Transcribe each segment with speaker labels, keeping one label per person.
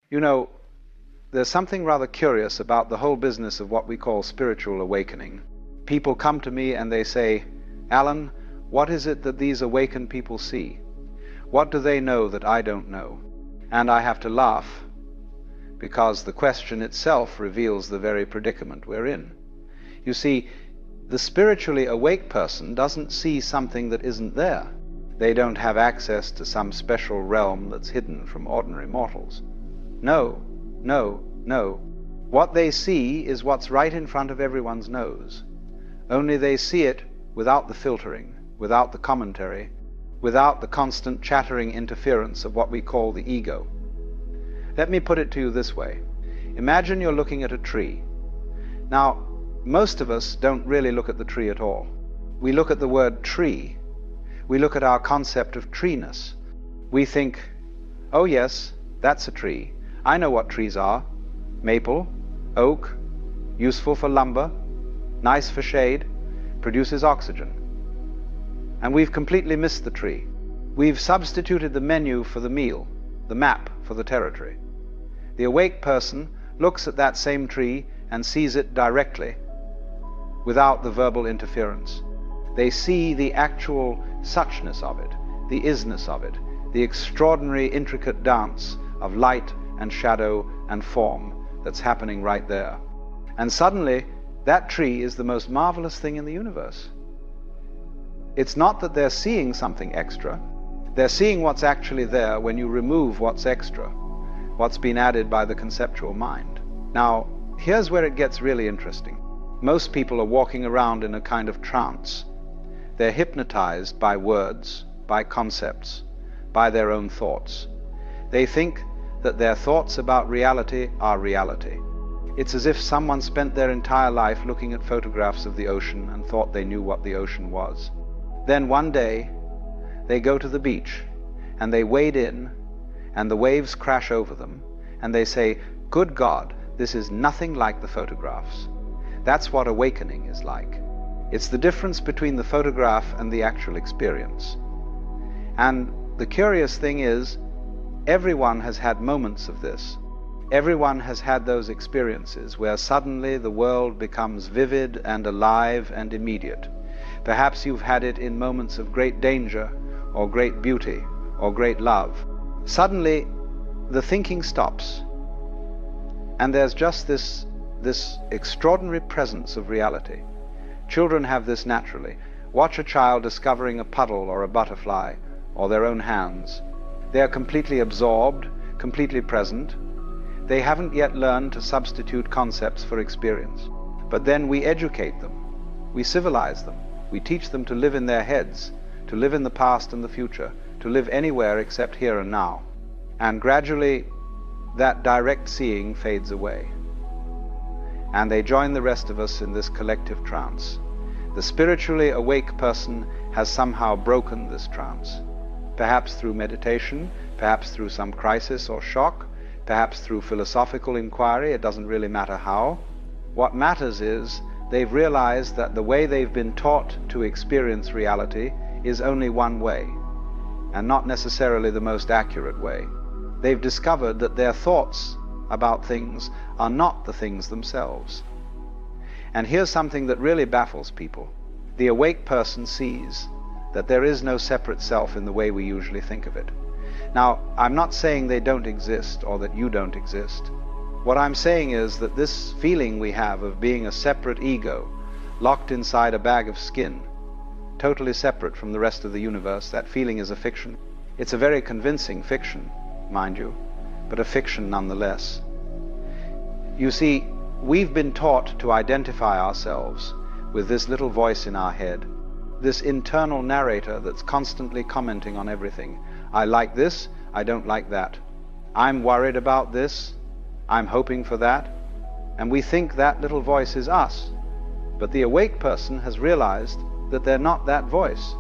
Speaker 1: You know, there's something rather curious about the whole business of what we call spiritual awakening. People come to me and they say, Alan, what is it that these awakened people see? What do they know that I don't know? And I have to laugh, because the question itself reveals the very predicament we're in. You see, the spiritually awake person doesn't see something that isn't there. They don't have access to some special realm that's hidden from ordinary mortals. No, no, no. What they see is what's right in front of everyone's nose. Only they see it without the filtering, without the commentary, without the constant chattering interference of what we call the ego. Let me put it to you this way. Imagine you're looking at a tree. Now, most of us don't really look at the tree at all. We look at the word tree. We look at our concept of treeness. We think, oh yes, that's a tree. I know what trees are. Maple, oak, useful for lumber, nice for shade, produces oxygen. And we've completely missed the tree. We've substituted the menu for the meal, the map for the territory. The awake person looks at that same tree and sees it directly, without the verbal interference. They see the actual suchness of it, the isness of it, the extraordinary intricate dance of light and shadow and form that's happening right there. And suddenly, that tree is the most marvelous thing in the universe. It's not that they're seeing something extra. They're seeing what's actually there when you remove what's extra, what's been added by the conceptual mind. Now, here's where it gets really interesting. Most people are walking around in a kind of trance. They're hypnotized by words, by concepts, by their own thoughts. They think that their thoughts about reality are reality. It's as if someone spent their entire life looking at photographs of the ocean and thought they knew what the ocean was. Then one day, they go to the beach, and they wade in, and the waves crash over them, and they say, good God, this is nothing like the photographs. That's what awakening is like. It's the difference between the photograph and the actual experience. And the curious thing is, everyone has had moments of this. Everyone has had those experiences where suddenly the world becomes vivid and alive and immediate. Perhaps you've had it in moments of great danger, or great beauty, or great love. Suddenly, the thinking stops, and there's just this extraordinary presence of reality. Children have this naturally. Watch a child discovering a puddle or a butterfly, or their own hands. They are completely absorbed, completely present. They haven't yet learned to substitute concepts for experience. But then we educate them. We civilize them. We teach them to live in their heads, to live in the past and the future, to live anywhere except here and now. And gradually, that direct seeing fades away. And they join the rest of us in this collective trance. The spiritually awake person has somehow broken this trance. Perhaps through meditation, perhaps through some crisis or shock, perhaps through philosophical inquiry, it doesn't really matter how. What matters is they've realized that the way they've been taught to experience reality is only one way, and not necessarily the most accurate way. They've discovered that their thoughts about things are not the things themselves. And here's something that really baffles people. The awake person sees that there is no separate self in the way we usually think of it. Now, I'm not saying they don't exist or that you don't exist. What I'm saying is that this feeling we have of being a separate ego, locked inside a bag of skin, totally separate from the rest of the universe, that feeling is a fiction. It's a very convincing fiction, mind you, but a fiction nonetheless. You see, we've been taught to identify ourselves with this little voice in our head, this internal narrator that's constantly commenting on everything. I like this, I don't like that. I'm worried about this, I'm hoping for that. And we think that little voice is us. But the awake person has realized that they're not that voice.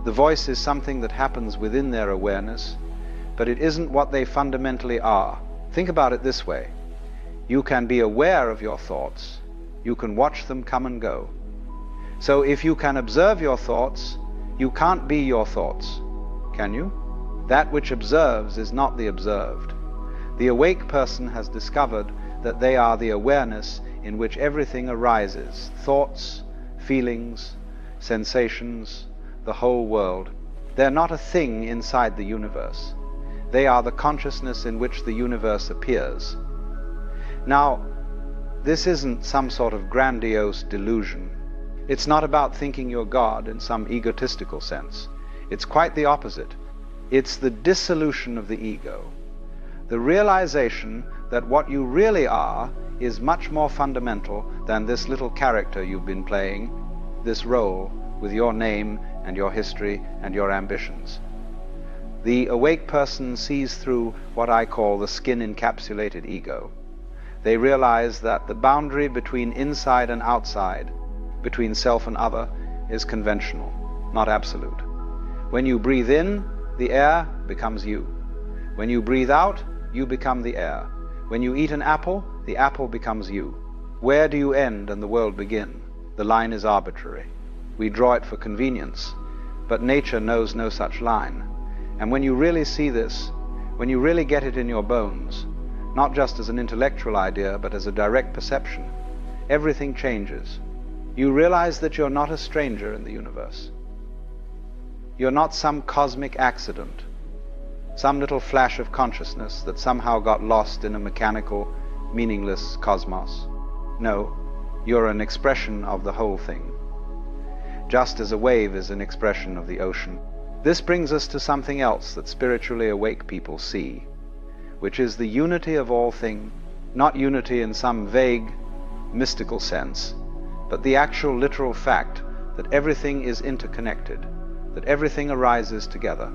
Speaker 1: The voice is something that happens within their awareness, but it isn't what they fundamentally are. Think about it this way. You can be aware of your thoughts. You can watch them come and go. So if you can observe your thoughts, you can't be your thoughts, can you? That which observes is not the observed. The awake person has discovered that they are the awareness in which everything arises, thoughts, feelings, sensations, the whole world. They're not a thing inside the universe. They are the consciousness in which the universe appears. Now, this isn't some sort of grandiose delusion. It's not about thinking you're God in some egotistical sense. It's quite the opposite. It's the dissolution of the ego. The realization that what you really are is much more fundamental than this little character you've been playing, this role with your name and your history and your ambitions. The awake person sees through what I call the skin-encapsulated ego. They realize that the boundary between inside and outside, between self and other, is conventional, not absolute. When you breathe in, the air becomes you. When you breathe out, you become the air. When you eat an apple, the apple becomes you. Where do you end and the world begin? The line is arbitrary. We draw it for convenience, but nature knows no such line. And when you really see this, when you really get it in your bones, not just as an intellectual idea, but as a direct perception, everything changes. You realize that you're not a stranger in the universe. You're not some cosmic accident, some little flash of consciousness that somehow got lost in a mechanical, meaningless cosmos. No, you're an expression of the whole thing, just as a wave is an expression of the ocean. This brings us to something else that spiritually awake people see, which is the unity of all things, not unity in some vague, mystical sense, but the actual literal fact that everything is interconnected, that everything arises together.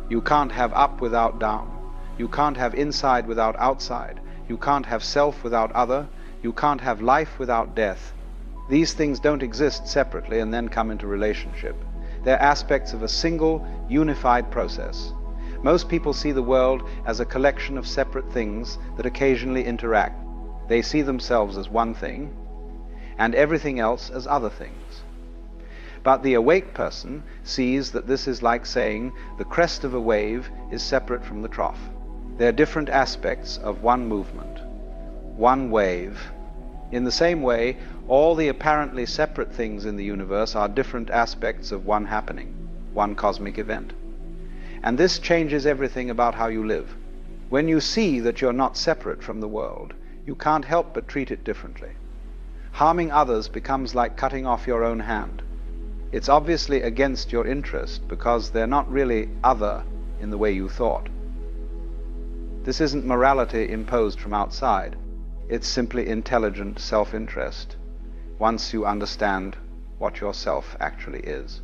Speaker 1: You can't have up without down. You can't have inside without outside. You can't have self without other. You can't have life without death. These things don't exist separately and then come into relationship. They're aspects of a single, unified process. Most people see the world as a collection of separate things that occasionally interact. They see themselves as one thing, and everything else as other things. But the awake person sees that this is like saying the crest of a wave is separate from the trough. They're different aspects of one movement, one wave. In the same way, all the apparently separate things in the universe are different aspects of one happening, one cosmic event. And this changes everything about how you live. When you see that you're not separate from the world, you can't help but treat it differently. Harming others becomes like cutting off your own hand. It's obviously against your interest because they're not really other in the way you thought. This isn't morality imposed from outside. It's simply intelligent self-interest, once you understand what yourself actually is.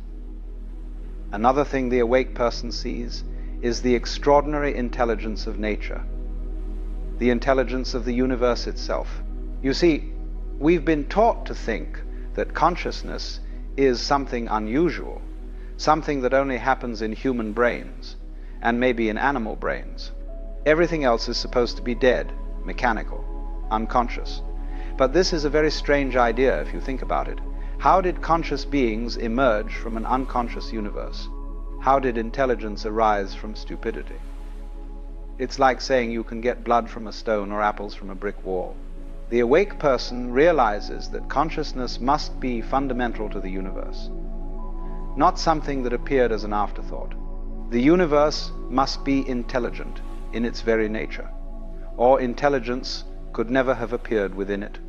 Speaker 1: Another thing the awake person sees is the extraordinary intelligence of nature, the intelligence of the universe itself. You see, we've been taught to think that consciousness is something unusual, something that only happens in human brains, and maybe in animal brains. Everything else is supposed to be dead, mechanical, unconscious. But this is a very strange idea if you think about it. How did conscious beings emerge from an unconscious universe? How did intelligence arise from stupidity? It's like saying you can get blood from a stone or apples from a brick wall. The awake person realizes that consciousness must be fundamental to the universe, not something that appeared as an afterthought. The universe must be intelligent in its very nature, or intelligence could never have appeared within it.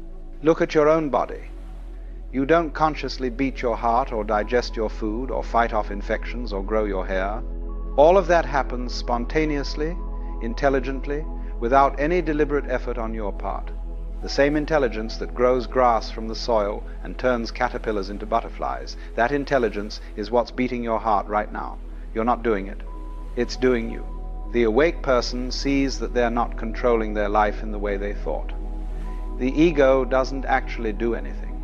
Speaker 1: Look at your own body. You don't consciously beat your heart or digest your food or fight off infections or grow your hair. All of that happens spontaneously, intelligently, without any deliberate effort on your part. The same intelligence that grows grass from the soil and turns caterpillars into butterflies, that intelligence is what's beating your heart right now. You're not doing it. It's doing you. The awake person sees that they're not controlling their life in the way they thought. The ego doesn't actually do anything.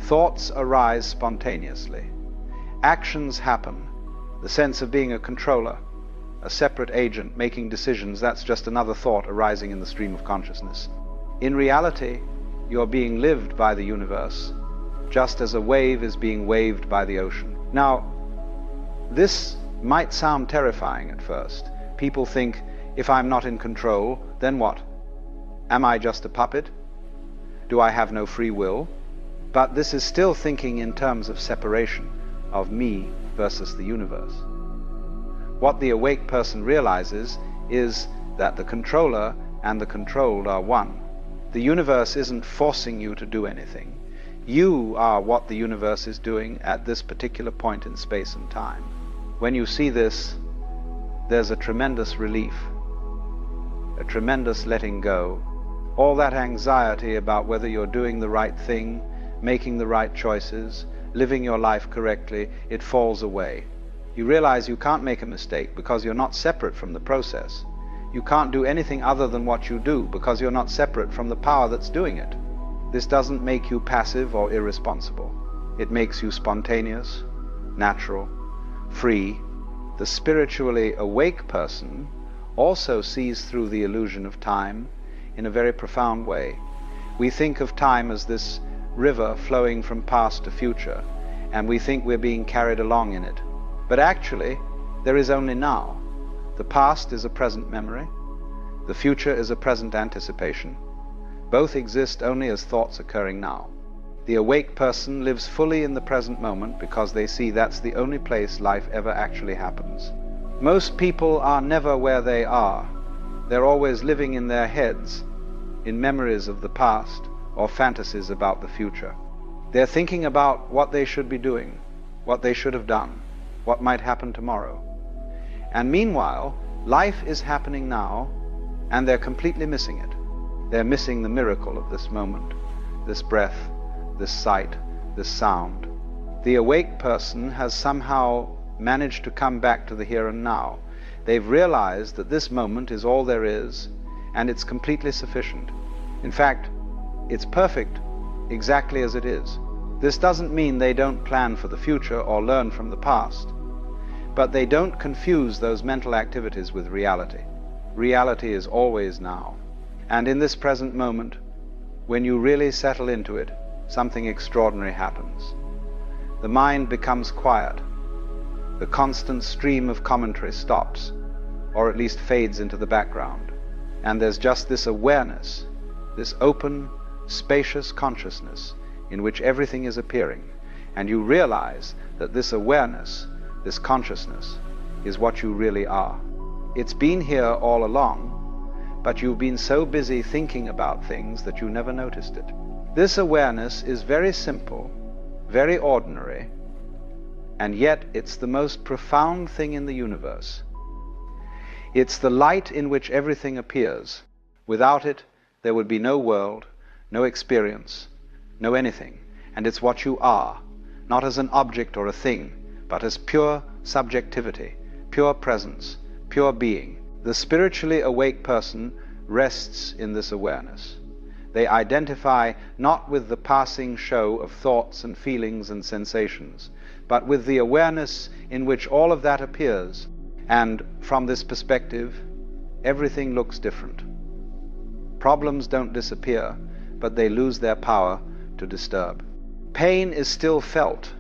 Speaker 1: Thoughts arise spontaneously. Actions happen. The sense of being a controller, a separate agent making decisions, that's just another thought arising in the stream of consciousness. In reality, you're being lived by the universe, just as a wave is being waved by the ocean. Now, this might sound terrifying at first. People think, If I'm not in control, then what? Am I just a puppet? Do I have no free will? But this is still thinking in terms of separation, of me versus the universe. What the awake person realizes is that the controller and the controlled are one. The universe isn't forcing you to do anything. You are what the universe is doing at this particular point in space and time. When you see this, there's a tremendous relief, a tremendous letting go. All that anxiety about whether you're doing the right thing, making the right choices, living your life correctly, it falls away. You realize you can't make a mistake because you're not separate from the process. You can't do anything other than what you do because you're not separate from the power that's doing it. This doesn't make you passive or irresponsible. It makes you spontaneous, natural, free. The spiritually awake person also sees through the illusion of time in a very profound way. We think of time as this river flowing from past to future, and we think we're being carried along in it. But actually, there is only now. The past is a present memory. The future is a present anticipation. Both exist only as thoughts occurring now. The awake person lives fully in the present moment because they see that's the only place life ever actually happens. Most people are never where they are. They're always living in their heads, in memories of the past or fantasies about the future. They're thinking about what they should be doing, what they should have done, what might happen tomorrow. And meanwhile, life is happening now, and they're completely missing it. They're missing the miracle of this moment, this breath, this sight, this sound. The awake person has somehow managed to come back to the here and now. They've realized that this moment is all there is, and it's completely sufficient. In fact, it's perfect exactly as it is. This doesn't mean they don't plan for the future or learn from the past, but they don't confuse those mental activities with reality. Reality is always now. And in this present moment, when you really settle into it, something extraordinary happens. The mind becomes quiet. The constant stream of commentary stops, or at least fades into the background. And there's just this awareness, this open, spacious consciousness in which everything is appearing. And you realize that this awareness, this consciousness, is what you really are. It's been here all along, but you've been so busy thinking about things that you never noticed it. This awareness is very simple, very ordinary, and yet it's the most profound thing in the universe. It's the light in which everything appears. Without it, there would be no world, no experience, no anything. And it's what you are, not as an object or a thing, but as pure subjectivity, pure presence, pure being. The spiritually awake person rests in this awareness. They identify not with the passing show of thoughts and feelings and sensations, but with the awareness in which all of that appears. And from this perspective, everything looks different. Problems don't disappear, but they lose their power to disturb. Pain is still felt,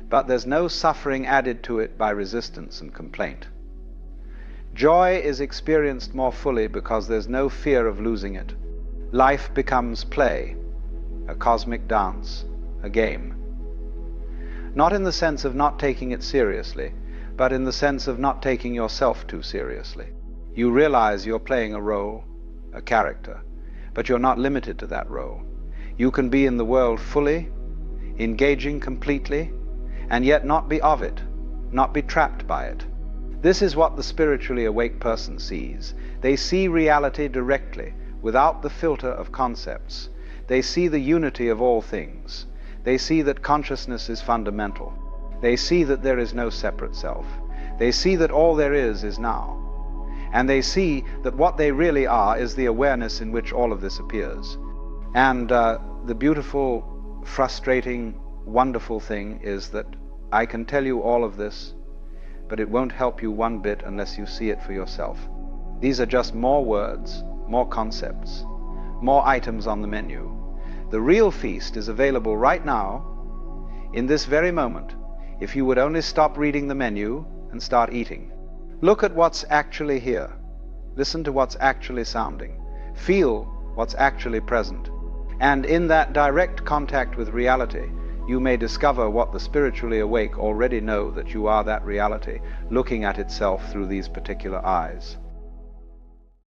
Speaker 1: but there's no suffering added to it by resistance and complaint. Joy is experienced more fully because there's no fear of losing it. Life becomes play, a cosmic dance, a game. Not in the sense of not taking it seriously, but in the sense of not taking yourself too seriously. You realize you're playing a role, a character, but you're not limited to that role. You can be in the world fully, engaging completely, and yet not be of it, not be trapped by it. This is what the spiritually awake person sees. They see reality directly, without the filter of concepts. They see the unity of all things. They see that consciousness is fundamental. They see that there is no separate self. They see that all there is now. And they see that what they really are is the awareness in which all of this appears. And the beautiful, frustrating, wonderful thing is that I can tell you all of this, but it won't help you one bit unless you see it for yourself. These are just more words, more concepts, more items on the menu. The real feast is available right now, in this very moment, if you would only stop reading the menu and start eating. Look at what's actually here. Listen to what's actually sounding. Feel what's actually present. And in that direct contact with reality, you may discover what the spiritually awake already know, that you are that reality, looking at itself through these particular eyes.